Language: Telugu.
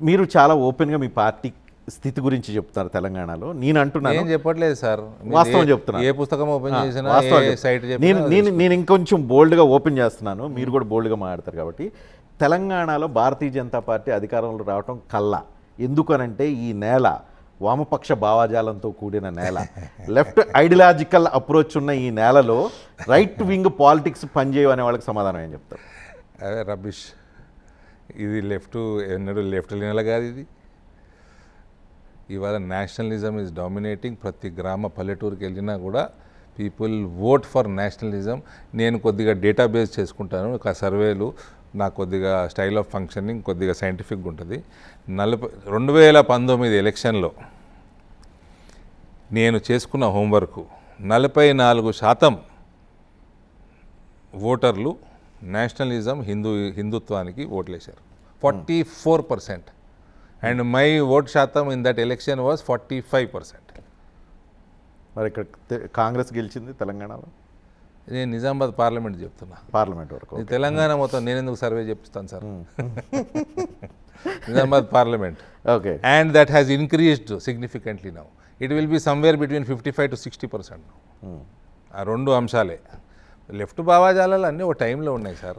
మీరు చాలా ఓపెన్గా మీ పార్టీ స్థితి గురించి చెప్తున్నారు తెలంగాణలో. నేను అంటున్నాను, నేను చెప్పట్లేదు సార్, వాస్తవం చెప్తున్నాను. ఏ పుస్తకం ఓపెన్ చేసినా, వాస్తవం ఏ చెప్తున్నా. సైట్ నేను ఇంకొంచెం బోల్డ్గా ఓపెన్ చేస్తున్నాను, మీరు కూడా బోల్డ్గా మాట్లాడతారు కాబట్టి. తెలంగాణలో భారతీయ జనతా పార్టీ అధికారంలో రావటం కల్లా. ఎందుకనంటే ఈ నేల వామపక్ష భావజాలంతో కూడిన నేల, లెఫ్ట్ ఐడియాలజికల్ అప్రోచ్ ఉన్న ఈ నేలలో రైట్ వింగ్ పాలిటిక్స్ పనిచేయవు అనే వాళ్ళకి సమాధానం ఏం చెప్తారు? అదే రబిష్. ఇది లెఫ్ట్ ఎన్నడూ లెఫ్ట్ నెల కాదు ఇది. ఇవాళ నేషనలిజం ఈజ్ డామినేటింగ్. ప్రతి గ్రామ పల్లెటూరుకి వెళ్ళినా కూడా పీపుల్ ఓట్ ఫర్ నేషనలిజం. నేను కొద్దిగా డేటాబేస్ చేసుకుంటాను, ఒక సర్వేలు, నాకు కొద్దిగా స్టైల్ ఆఫ్ ఫంక్షనింగ్ కొద్దిగా సైంటిఫిక్గా ఉంటుంది. 2019 ఎలక్షన్లో నేను చేసుకున్న హోంవర్క్, 44% ఓటర్లు నేషనలిజం హిందుత్వానికి ఓట్లేశారు. 44%. అండ్ మై ఓట్ శాతం ఇన్ దట్ ఎలక్షన్ వాజ్ 45%. మరి ఇక్కడ కాంగ్రెస్ గెలిచింది తెలంగాణలో. నేను నిజామాబాద్ పార్లమెంట్ చెప్తున్నా, పార్లమెంట్ వరకు. ఈ తెలంగాణ మొత్తం నేను ఎందుకు సర్వే చేపిస్తాను sir? Nizamabad parliament. Okay. And that has increased significantly now. It will be somewhere between 55 to 60%. ఆ రెండు అంశాలే. లెఫ్ట్ భావాజాలాలు అన్నీ ఒక టైంలో ఉన్నాయి సార్.